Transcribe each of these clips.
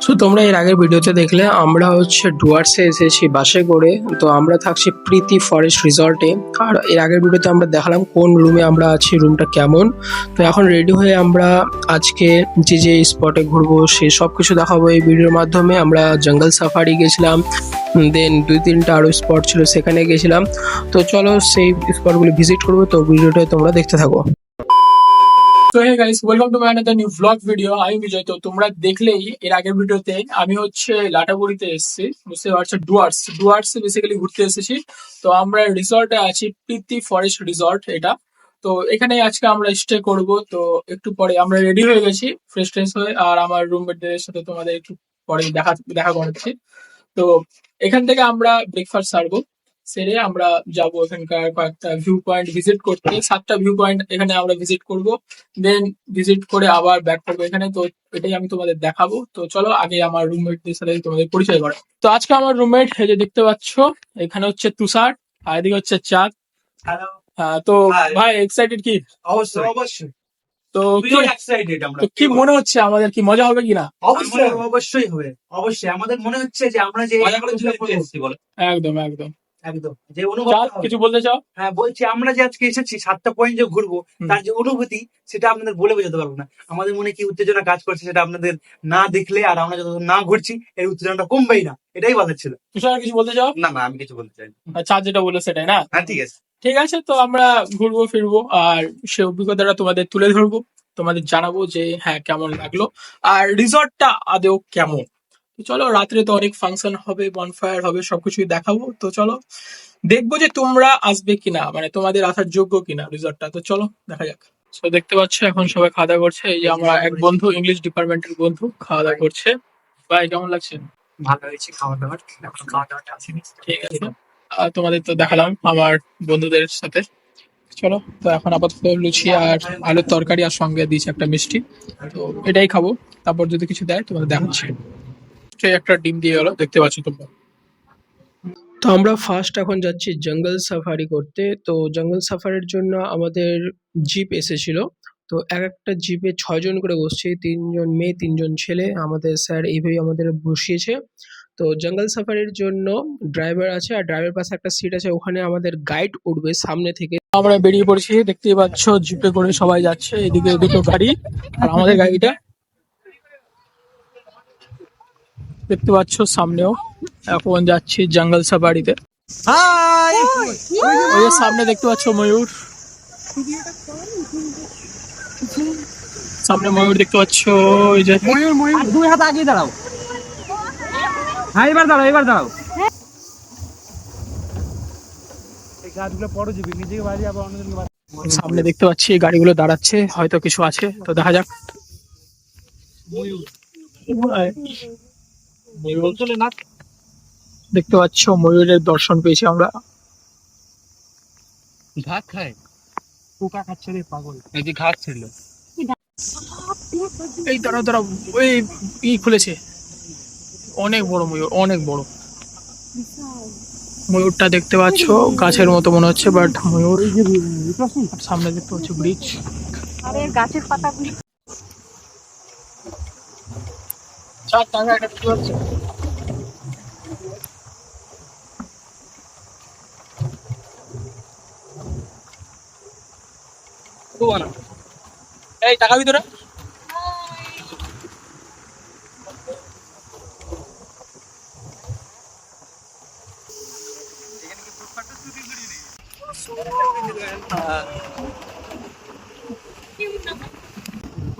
So তোমরা এর আগের ভিডিওতে দেখলে আমরা হচ্ছে ডুয়ার্সে এসেছি বাসে করে। তো আমরা থাকছি প্রীতি ফরেস্ট রিসর্টে। আর এর আগের ভিডিওতে আমরা দেখালাম কোন রুমে আমরা আছি, রুমটা কেমন। তো এখন রেডি হয়ে আমরা আজকে যে যে স্পটে ঘুরবো সে সব কিছু দেখাবো এই ভিডিওর মাধ্যমে। আমরা জঙ্গল সাফারি গেছিলাম, দেন 2-3টা আরও স্পট ছিল সেখানে গেছিলাম। তো চলো সেই স্পটগুলো ভিজিট করবো, তো ভিডিওটা তোমরা দেখতে থাকো। তো hey guys, welcome to my another new vlog video. আমি বিজয়। তো তোমরা দেখলেই এর আগের ভিডিওতে আমি হচ্ছে লাটাগুড়িতে এসেছি, বুঝতে পারছো, ডুয়ার্সে বেসিক্যালি ঘুরতে এসেছি। তো আমরা রিসর্টে আছি, প্রীতি ফরেস্ট রিসর্ট এটা। তো এখানে আজকে আমরা স্টে করব। তো একটু পরে আমরা রেডি হয়ে গেছি ফ্রেশ ট্রেশ হয়ে, আর আমার রুমমেটদের সাথে তোমাদের একটু পরে দেখা দেখা করাচ্ছি। তো এখান থেকে আমরা ব্রেকফাস্ট সারবো, সেরে আমরা যাব এখানকার কয়েকটা ভিউ পয়েন্ট ভিজিট করতে। 7টা ভিউ পয়েন্ট এখানে আমরা ভিজিট করব, দেন ভিজিট করে আবার ব্যাক করবো এখানে। তো এটাই আমি তোমাদের দেখাবো। তো চলো আগে আমার রুমমেটদের সাথে তোমাদের পরিচয় করা। তো আজকে আমার রুমমেট এই যে দেখতে পাচ্ছ, এখানে হচ্ছে তুষার আর এদিকে হচ্ছে চাঁদ। হ্যালো। তো Hi. ভাই এক্সাইটেড কি? অবশ্যই অবশ্যই তো খুবই এক্সাইটেড আমরা। তো কি মনে হচ্ছে, আমাদের কি মজা হবে কিনা? অবশ্যই অবশ্যই হবে, অবশ্যই আমাদের মনে হচ্ছে যে আমরা যে একদম একদম। একদম যে চাঁদ, অনুভব কিছু বলতে চাও? হ্যাঁ বলছি, আমরা যে আজকে এসেছি 7টা পয়েন্ট যে ঘুরবো, তার যে অনুভূতি সেটা আপনাদের বলে বোঝাতে পারবো না। আমাদের মনে কি উত্তেজনা কাজ করছে সেটা আপনাদের না দেখলে, আর আমরা যতক্ষণ না ঘুরছি এর উত্তেজনাটা কমবেই না, এটাই বলার ছিল। তুষার কিছু বলতে চাও? না না, আমি কিছু বলতে চাই না। আর চাঁদ যেটা বললো সেটাই না? হ্যাঁ ঠিক আছে। ঠিক আছে, তো আমরা ঘুরবো ফিরবো আর সে অভিজ্ঞতাটা তোমাদের তুলে ধরবো, তোমাদের জানাবো যে হ্যাঁ কেমন লাগলো আর রিসর্টটা আদেও কেমন। তো চলো, রাত্রে তো অনেক ফাংশন হবে, বনফায়ার হবে, সবকিছুই দেখাবো। তো চলো দেখবো যে তোমরা আসবে কিনা, মানে তোমাদের আসার যোগ্য কিনা রিসর্টটা। তো চলো দেখা যাক। তো দেখতে পাচ্ছ এখন সবাই খাওয়া দাওয়া করছে। এই যে আমরা এক বন্ধু, ইংলিশ ডিপার্টমেন্টের বন্ধু, খাওয়া দাওয়া করছে। ভাই কেমন লাগছে? ভালো হয়েছে খাওয়া দাওয়ার, এখন খাওয়া দাওয়াটা আসেনি। ঠিক আছে, তোমাদের তো দেখালাম আমার বন্ধুদের সাথে। চলো, তো এখন আপাতত লুচি আর আলুর তরকারি আর সঙ্গে দিয়েছে একটা মিষ্টি। তো এটাই খাবো, তারপর যদি কিছু দেয় তোমাদের দেখাচ্ছি। সেই একটা ডিম দিয়ে গেলো, দেখতে পাচ্ছ তোমরা। তো আমরা ফার্স্ট এখন যাচ্ছি জঙ্গল সাফারি করতে। তো জঙ্গল সাফারির জন্য আমাদের জিপ এসেছিল। তো এক একটা জিপে 6জন করে বসছে, 3জন মেয়ে 3জন ছেলে। আমাদের স্যার এইভাবে আমাদের বসিয়েছে। তো জঙ্গল সাফারির জন্য ড্রাইভার আছে, আর ড্রাইভার পাশে একটা সিট আছে, ওখানে আমাদের গাইড উঠবে সামনে থেকে। আমরা বেরিয়ে পড়েছি, দেখতেই পাচ্ছ জিপে করে সবাই যাচ্ছে। এদিকে দুটো গাড়ি আর আমাদের গাড়িটা দেখতে পাচ্ছ সামনেও। এখন যাচ্ছি জঙ্গল সাফারিতে। হাই। ওই যে সামনে দেখতে পাচ্ছ ময়ূর, সামনে ময়ূর দেখতে পাচ্ছ। ওই যে ময়ূর ময়ূর, দুই হাত আগে দাঁড়াও। হ্যাঁ এবার দাঁড়াও, এবার দাঁড়াও। এই গাছগুলো পড়ে যাবে, নিজেকে বাড়ি আবার অন্যজনকে বাড়ি। সামনে দেখতে পাচ্ছি গাড়িগুলো দাঁড়াচ্ছে, হয়তো কিছু আছে, তো দেখা যাক। ময়ূর ময়ূর চলে না। দেখতে পাচ্ছ, ময়ূরের দর্শন পেয়েছি আমরা। ঘাস খায়, পোকা খাচ্ছে রে পাগল। এই যে ঘাস ছিল। এই দাঁড়াও দাঁড়াও, ওই খুলেছে, অনেক বড় ময়ূর, অনেক বড় ময়ূরটা দেখতে পাচ্ছ। গাছের মতো মনে হচ্ছে, বাট ময়ূর। আর সামনে দেখতে পাচ্ছ ব্রিজ। আরে গাছের পাতাগুলি চার টাকা এটা কি হচ্ছে? এই টাকা ভিতরে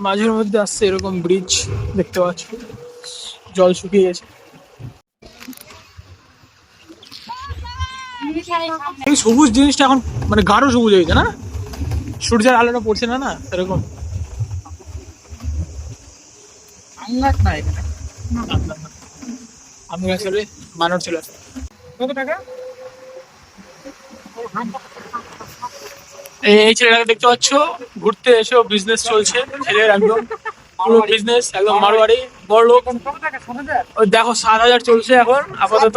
মাঝের মধ্যে আসছে এরকম ব্রিজ, দেখতে পাচ্ছ জল শুকিয়ে গেছে। এই সবুজ জিনিসটা এখন মানে গাঢ় সবুজ হয়েছে না, সূর্যের আলোটা পড়ছে না, না এরকম। আমি আসলে মানব ছিল। কত টাকা? এই ছেলেটাকে দেখতে পাচ্ছ, ঘুরতে এসেও বিজনেস চলছে ছেলের, একদম পুরো বিজনেস, একদম মারোয়ারি বড় লোক। ওই দেখো 7,000 চলছে এখন আপাতত।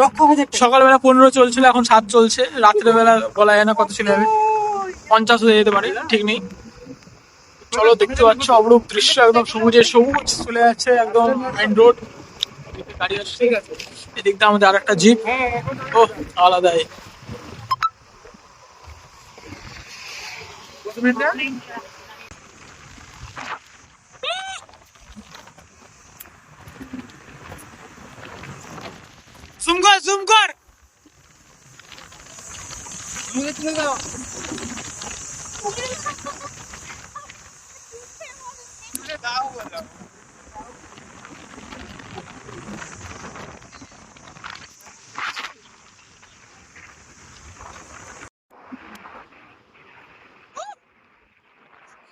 সকালবেলা 15 চলছিল, এখন 7 চলছে। রাত্রেবেলা বলা যায় না কত ছিল, আমি 50 হয়ে যেতে পারি, ঠিক নেই। চলো, দেখতে পাচ্ছ অপরূপ দৃশ্য, একদম সবুজে সবুজ চলে যাচ্ছে, একদম মেইন রোড। গাড়ি আসছে, ঠিক আছে। এদিকটা আমাদের আর একটা জিপ, ও আলাদাই। জুম কর, জুম কর।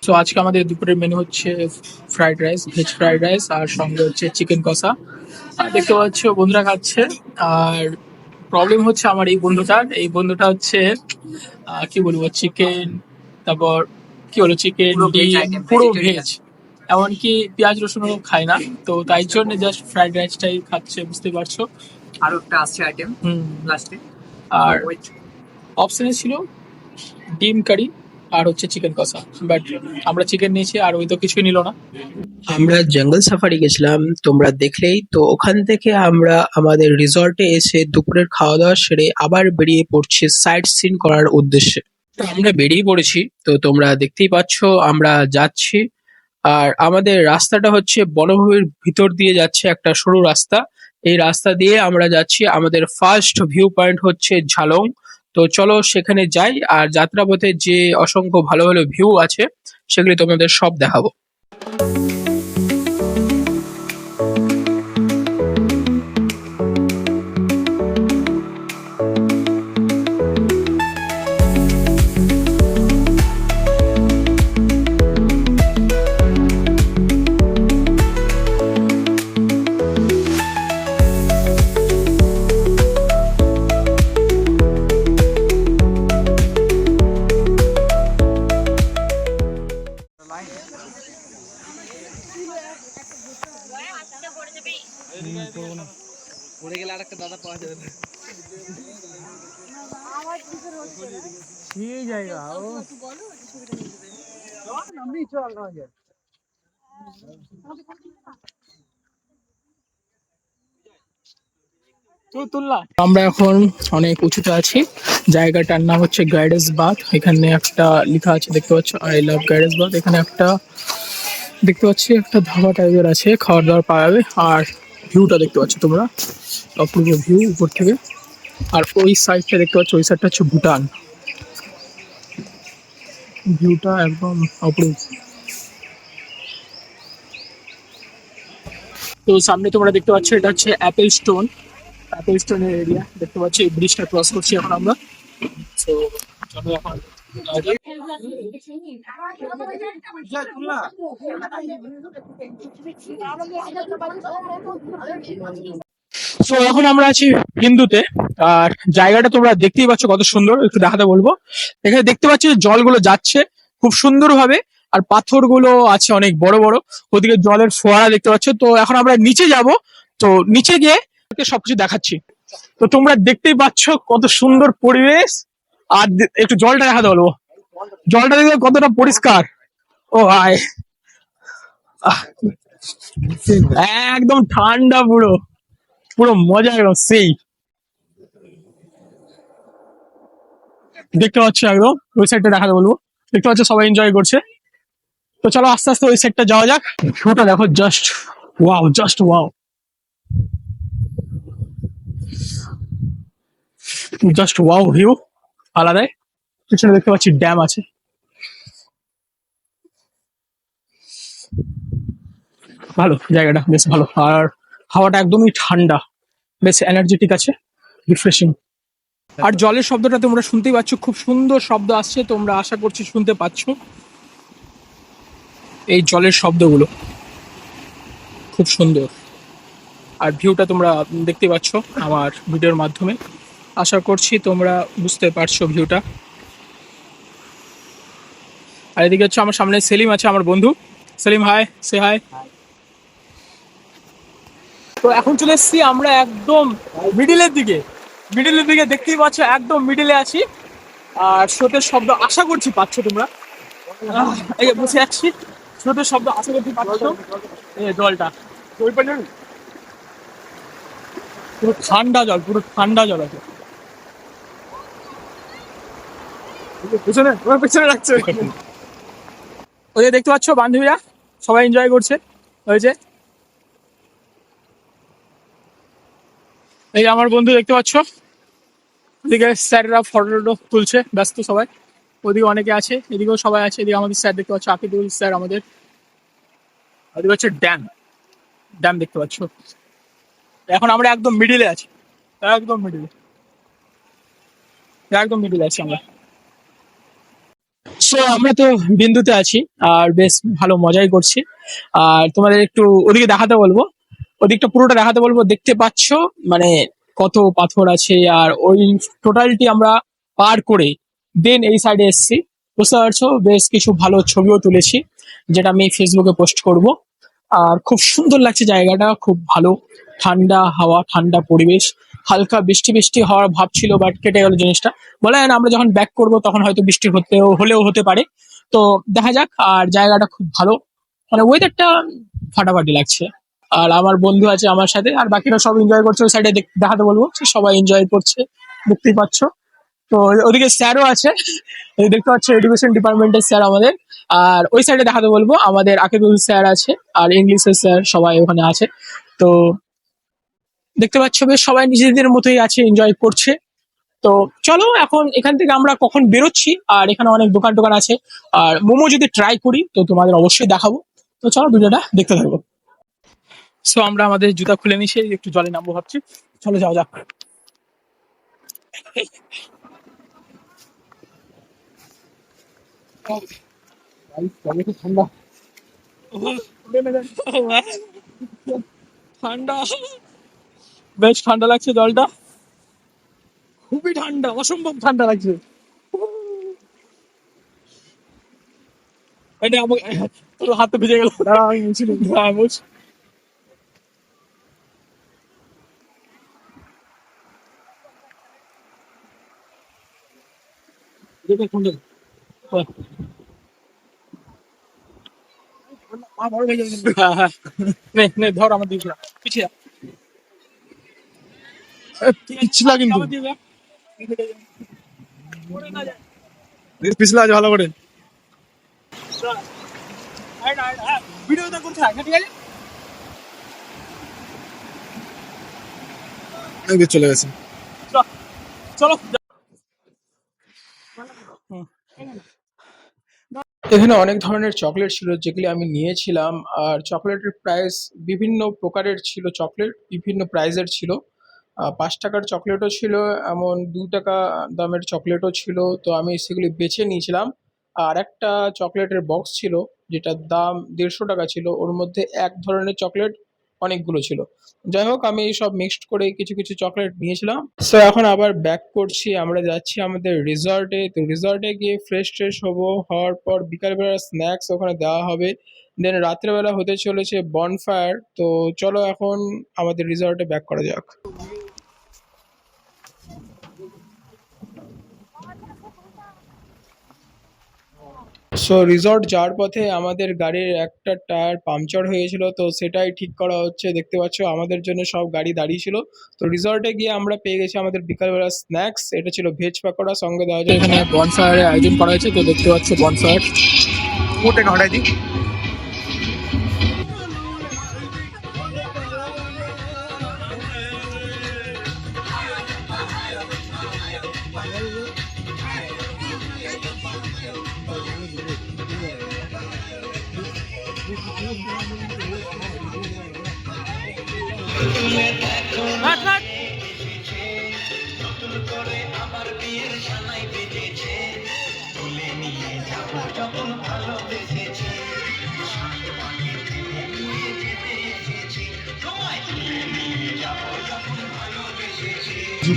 তো আজকে আমাদের দুপুরের মেনু হচ্ছে fried rice, veg fried rice, আর সঙ্গে হচ্ছে চিকেন কষা। আর দেখতে পাচ্ছ বন্ধুরা খাচ্ছে। আর প্রবলেম হচ্ছে আমার এই বন্ধুটা হচ্ছে কি বলবো, চিকেন, তারপর কি বলবো, চিকেন ডিম পুরো ভেজ, এমনকি পেঁয়াজ রসুনও খায় না। তো তাই জন্য জাস্ট ফ্রাইড রাইসটাই খাচ্ছে, বুঝতে পারছো। আরো একটা আসছে আইটেম লাস্টে। আর অপশনে ছিল ডিম কারি আর হচ্ছে চিকেন কষা, বাট আমরা চিকেন নিয়েছি আর ওই তো কিছুই নিল না। আমরা জঙ্গল সাফারি গেছিলাম, তোমরা দেখলেই তো। ওখান থেকে আমরা আমাদের রিসর্টে এসে দুপুরের খাওয়া দাওয়া সেরে আবার বেরিয়ে পড়ছি সাইট সিন করার উদ্দেশ্যে। তো আমরা বেরিয়ে পড়েছি, তো তোমরা দেখতেই পাচ্ছ আমরা যাচ্ছি। আর আমাদের রাস্তাটা হচ্ছে বনভূমির ভিতর দিয়ে যাচ্ছে, একটা সরু রাস্তা। এই রাস্তা দিয়ে আমরা যাচ্ছি। আমাদের ফার্স্ট ভিউ পয়েন্ট হচ্ছে ঝালং। তো চলো সেখানে যাই, আর যাত্রাপথে যে অসংখ্য ভালো ভালো ভিউ আছে সেগুলি তোমাদের সব দেখাবো। পড়ে গেলে আরেকটা দাদা পাওয়া যাবে না। এই জায়গা ও আমরা এখন অনেক উঁচুতে আছি। জায়গাটার নাম হচ্ছে গাইডেন্স বাথ। এখানে একটা লেখা আছে, দেখতে পাচ্ছ, আই লাভ গাইডেন্স বাথ। এখানে একটা দেখতে পাচ্ছি একটা ধাবা টাইপের আছে, খাওয়ার দাওয়ার পাওয়া যাবে। আর ভিউটা দেখতে পাচ্ছ তোমরা, অপূর্ব ভিউ উপর থেকে। আর ওই সাইডটা দেখতে পাচ্ছ, ওই সাইডটা হচ্ছে ভুটান। ভিউটা একদম অপূর্ব। তো সামনে তোমরা দেখতে পাচ্ছ, এটা হচ্ছে অ্যাপেল স্টোনের এরিয়া। দেখতে পাচ্ছি এই ব্রিজটা ক্রস করছি এখন আমরা। তো চলো এখন তো এখন আমরা আছি হিন্দুতে। আর জায়গাটা তোমরা দেখতেই পাচ্ছ কত সুন্দর, একটু দেখাতে বলবো। এখানে দেখতে পাচ্ছি জলগুলো যাচ্ছে খুব সুন্দর ভাবে, আর পাথরগুলো আছে অনেক বড় বড়। ওদিকে জলের ফোয়ারা দেখতে পাচ্ছ। তো এখন আমরা নিচে যাব, তো নিচে গিয়ে সবকিছু দেখাচ্ছি। তো তোমরা দেখতেই পাচ্ছ কত সুন্দর পরিবেশ। আর একটু জলটা দেখাতে বলবো, জলটা দেখতে কতটা পরিষ্কার। ও ভাই, আহ, একদম ঠান্ডা, পুরো পুরো মজা, একদম সেই। দেখতে পাচ্ছ একদম ওই সাইডটা দেখাতে বলবো, দেখতে পাচ্ছ সবাই এনজয় করছে। তো চলো আস্তে আস্তে ওই সাইডটা যাওয়া যাক। ভিউটা দেখো, just wow, just wow, just wow view, আলাদাই। পিছনে দেখতে পাচ্ছি ড্যাম আছে। ভালো জায়গাটা, বেশ ভালো। আর হাওয়াটা একদমই ঠান্ডা, বেশ এনার্জেটিক আছে, রিফ্রেশিং। আর জলের শব্দটা তোমরা শুনতেই পাচ্ছ, খুব সুন্দর শব্দ আসছে, তোমরা আশা করছি শুনতে পাচ্ছ। এই জলের শব্দগুলো খুব সুন্দর। আর ভিউটা তোমরা দেখতে পাচ্ছ আমার ভিডিওর মাধ্যমে, আশা করছি তোমরা বুঝতে পারছো ভিউটা। আর এদিকে হচ্ছে আমার সামনে সেলিম আছে, আমার বন্ধু। সেলিম, হাই, সে হাই। তো এখন চলে এসেছি আমরা একদম মিডিলের দিকে দেখতেই পাচ্ছ, একদম মিডিলে আছি। আর স্রোতের শব্দ আশা করছি পাচ্ছ তোমরা। এই যে বসে আছি, স্রোতের শব্দ আশা করছি পাচ্ছ। এই জলটা ওই পারে পুরো ঠান্ডা জল, পুরো ঠান্ডা জল আছে। পেছনে ওরা পেছনে রাখছে। ওদের দেখতে পাচ্ছ বান্ধবীরা সবাই এনজয় করছে হয়েছে। এই আমার বন্ধু দেখতে পাচ্ছ, ওদিকে স্যাররা ফটো তুলছে, ব্যস্ত সবাই। ওদিকে অনেকে আছে, এদিকেও সবাই আছে। এদিকে আমাদের স্যার দেখতে পাচ্ছ, আকিদুল স্যার আমাদের। ওদিকে হচ্ছে ড্যাম, ড্যাম দেখতে পাচ্ছ। এখন আমরা একদম মিডিলে আছি, একদম মিডিলে, একদম মিডিলে আছি আমরা। সো আমরা তো বিন্দুতে আছি আর বেশ ভালো মজাই করছি। আর তোমাদের একটু ওদিকে দেখাতে বলবো, ওদিকটা পুরোটা দেখাতে বলবো। দেখতে পাচ্ছ মানে কত পাথর আছে, আর ওই টোটালটি আমরা পার করে দেন এই সাইডে এসেছি। বুঝতে পারছো, বেশ কিছু ভালো ছবিও তুলেছি যেটা আমি ফেসবুকে পোস্ট করব। আর খুব সুন্দর লাগছে জায়গাটা, খুব ভালো, ঠান্ডা হাওয়া, ঠান্ডা পরিবেশ। হালকা বৃষ্টি বৃষ্টি হওয়ার ভাব ছিল, বাট কেটে গেল জিনিসটা। বলা যায় না, আমরা যখন ব্যাক করব তখন হয়তো বৃষ্টি হলেও হতে পারে। তো দেখা যাক। আর জায়গাটা খুব ভালো, মানে ওয়েদারটা ফাটাফাটি লাগছে। আর আমার বন্ধু আছে আমার সাথে, আর বাকিরা সব এনজয় করছে। ওই সাইডে দেখাতে বলবো, সবাই এনজয় করছে, দেখতেই পাচ্ছ। তো ওদিকে স্যারও আছে, এই দেখতে পাচ্ছ এডুকেশন ডিপার্টমেন্টের স্যার আমাদের। আর ওই সাইডে দেখাতে বলবো, আমাদের আকিদুল স্যার আছে, আর ইংলিশের স্যার সবাই ওখানে আছে। তো দেখতে পাচ্ছ বেশ সবাই নিজেদের মতোই আছে, এনজয় করছে। তো চলো এখন এখান থেকে আমরা কখন বেরোচ্ছি। আর এখানে অনেক দোকান টোকান আছে, আর মোমো যদি ট্রাই করি তো তোমাদের অবশ্যই দেখাবো। তো চলো ভিডিওটা দেখতে থাকবো। সো আমরা আমাদের জুতা খুলে নিয়ে একটু জলে নামবো ভাবছি। চলো যাও যাক। ঠান্ডা, ঠান্ডা, বেশ ঠান্ডা লাগছে জলটা, খুবই ঠান্ডা, অসম্ভব ঠান্ডা লাগছে। এটা আমাকে, তোর হাতে ভিজে গেল, দাঁড়া আমি মুছি নি। হ্যাঁ মুছ। হ্যাঁ হ্যাঁ, নে নে ধর আমার দিকে পিছিয়ে পিছলা, কিন্তু পিছলা আছে ভালো করে। ভিডিওটা করছে ঠিক আছে, চলে গেছে। চলো এখানে অনেক ধরনের চকলেট ছিল যেগুলি আমি নিয়েছিলাম। আর চকলেটের প্রাইস বিভিন্ন প্রকারের ছিল, চকলেট বিভিন্ন প্রাইজের ছিল। 5 টাকার চকলেটও ছিল, এমন 2 টাকা দামের চকলেটও ছিল। তো আমি সেগুলি বেছে নিয়েছিলাম। আর একটা চকলেটের বক্স ছিল যেটার দাম 150 টাকা ছিল, ওর মধ্যে এক ধরনের চকলেট অনেকগুলো ছিল। যাই হোক, আমি সব মিক্সড করে কিছু কিছু চকলেট নিয়েছিলাম। সো এখন আবার ব্যাক করছি, আমরা যাচ্ছি আমাদের রিসর্টে। তো রিসর্টে গিয়ে ফ্রেশ ট্রেশ হবো, হওয়ার পর বিকালবেলা স্ন্যাক্স ওখানে দেওয়া হবে। দেন রাত্রেবেলা হতে চলেছে বনফায়ার। তো চলো এখন আমাদের রিসর্টে ব্যাক করা যাক। সো রিসর্ট যাওয়ার পথে আমাদের গাড়ির একটা টায়ার পাংচার হয়েছিল, তো সেটাই ঠিক করা হচ্ছে। দেখতে পাচ্ছ আমাদের জন্য সব গাড়ি দাঁড়িয়ে ছিল। তো রিসর্টে গিয়ে আমরা পেয়ে গেছি আমাদের বিকালবেলা স্ন্যাক্স। এটা ছিল ভেজ পাকোড়া, সঙ্গে দেওয়া হয়েছে এখানে বনফায়ারের আয়োজন করা হয়েছে। তো দেখতে পাচ্ছ বনফায়ার হটাই দিই।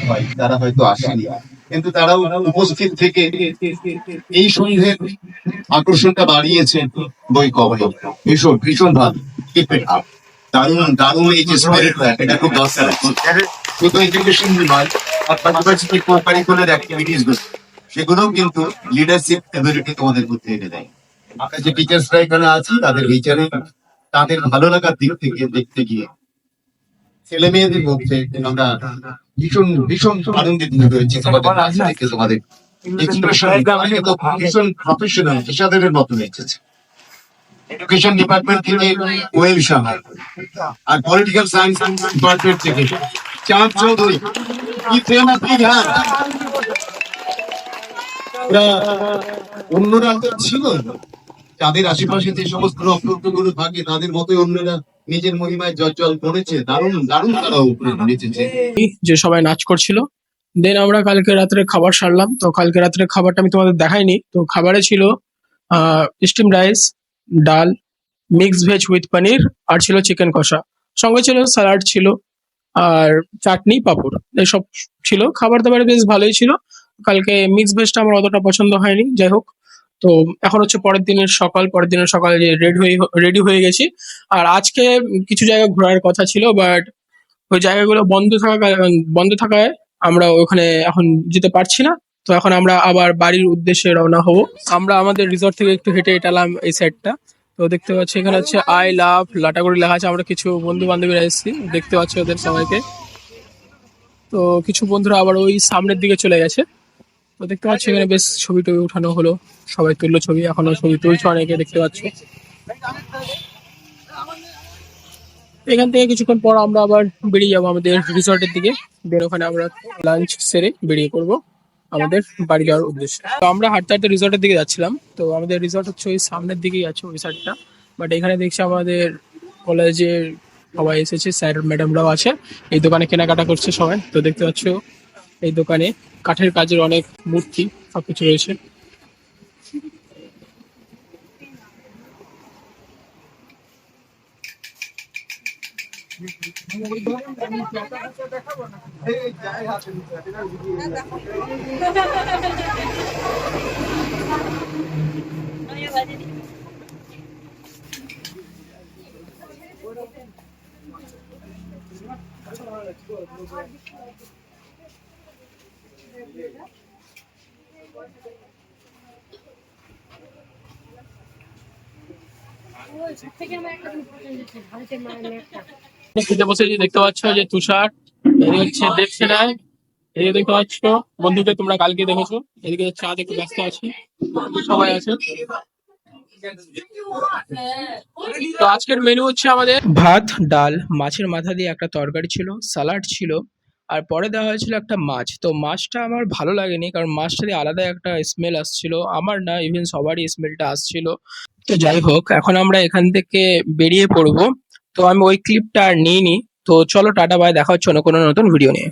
হয় তারা হয়তো আসেনি, কিন্তু তারাও উপস্থিত থেকে এই সন্ধ্যের আকর্ষণটা বাড়িয়েছে বই কবে। ভীষণ ভীষণ ভালো, Keep it up। দারুণ দারুণ এই যে স্পিরিট, এটা খুব দরকার। শুধু এডুকেশন নয়, আর পাশাপাশি কো-কারিকুলার অ্যাক্টিভিটিস গুলো, সেগুলোও কিন্তু লিডারশিপ এবিলিটি তোমাদের মধ্যে এনে দেয়। আমরা যে টিচার্সরা এখানে আছি তাদের বিচারে, তাদের ভালো লাগার দিক থেকে দেখতে গিয়ে ছেলে মেয়েদের মধ্যে আমরা ভীষণ ভীষণ আনন্দিত হয়েছি তোমাদের নাচ দেখে, তোমাদের এক্সপ্রেশন ভীষণ প্রফেশনাল পেশাদারের মতো এসেছে। এডুকেশন ডিপার্টমেন্ট থেকে কোয়েল সাহা আর পলিটিক্যাল সায়েন্স ডিপার্টমেন্ট থেকে চাঁদ চৌধুরী। কি প্রেম আপনি ঘাট অন্যরা তো ছিল, তাদের আশেপাশে যে সমস্ত নক্ষত্রগুলো থাকে তাদের মতোই অন্যরা নিজের মহিমায় জল করেছে। দারুণ দারুণ তারা উপরে নেচেছে। যে সবাই নাচ করছিল। দেন আমরা কালকে রাত্রে খাবার সারলাম। তো কালকে রাত্রে খাবারটা আমি তোমাদের দেখাইনি। তো খাবারে ছিল স্টিম রাইস, ডাল, মিক্স ভেজ উইথ পনির, আর ছিল চিকেন কষা। সঙ্গে ছিল স্যালাড ছিল, আর চাটনি, পাঁপড়, এসব ছিল। খাবার দাবার বেশ ভালোই ছিল। কালকে মিক্স ভেজটা আমার অতটা পছন্দ হয়নি, যাই হোক। তো এখন হচ্ছে পরের দিনের সকালে যে রেডি হয়ে গেছি। আর আজকে কিছু জায়গা ঘোরার কথা ছিল, বাট ওই জায়গাগুলো বন্ধ থাকায় আমরা ওখানে এখন যেতে পারছি না। তো এখন আমরা আবার বাড়ির উদ্দেশ্যে রওনা হব। আমরা আমাদের রিসর্ট থেকে একটু হেঁটে এটালাম এই সাইডটা। তো দেখতে পাচ্ছি এখানে হচ্ছে আই লাভ লাটাগুড়ি লেখা আছে। আমরা কিছু বন্ধু বান্ধবীরা এসেছি, দেখতে পাচ্ছি ওদের সবাইকে। তো কিছু বন্ধুরা আবার ওই সামনের দিকে চলে গেছে। তো দেখতে পাচ্ছি এখানে বেশ ছবি টবি উঠানো হলো, সবাই তুললো ছবি, এখনো ছবি তুলছে অনেকে, দেখতে পাচ্ছ। এখান থেকে কিছুক্ষণ পর আমরা আবার বেরিয়ে যাবো আমাদের রিসর্টের দিকে। দেন ওখানে আমরা লাঞ্চ সেরে বেরিয়ে পড়বো আমাদের বাড়ি যাওয়ার উদ্দেশ্যে। তো আমরা হাঁটতে হাঁটতে রিসর্টের দিকে যাচ্ছিলাম। তো আমাদের রিসর্ট হচ্ছে ওই সামনের দিকেই আছে, ওই সাইডটা। বাট এখানে দেখছি আমাদের কলেজের সবাই এসেছে, স্যার ম্যাডামরাও আছে। এই দোকানে কেনাকাটা করছে সবাই। তো দেখতে পাচ্ছ এই দোকানে কাঠের কাজের অনেক মূর্তি সবকিছু রয়েছে। খেতে বসেছি, দেখতে পাচ্ছ যে তুষার, এদিকে হচ্ছে দেবসেনায়, এদিকে দেখতে পাচ্ছ বন্ধুকে তোমরা কালকে দেখেছো। এদিকে চা দেখতে ব্যস্ত আছি, সবাই আছে। তো আজকের মেনু হচ্ছে আমাদের ভাত, ডাল, মাছের মাথা দিয়ে একটা তরকারি ছিল, স্যালাড ছিল, আর পরে দেওয়া হয়েছিল একটা মাছ। তো মাছটা আমার ভালো লাগেনি, কারণ মাছটা দিয়ে আলাদা একটা স্মেল আসছিল, আমার না ইভেন সবারই স্মেলটা আসছিল। তো যাই হোক, এখন আমরা এখান থেকে বেরিয়ে পড়বো। তো আমি ওই ক্লিপটা আর নিইনি। তো চলো টাটা বাই, দেখা হচ্ছে অন্য কোনো নতুন ভিডিও নিয়ে।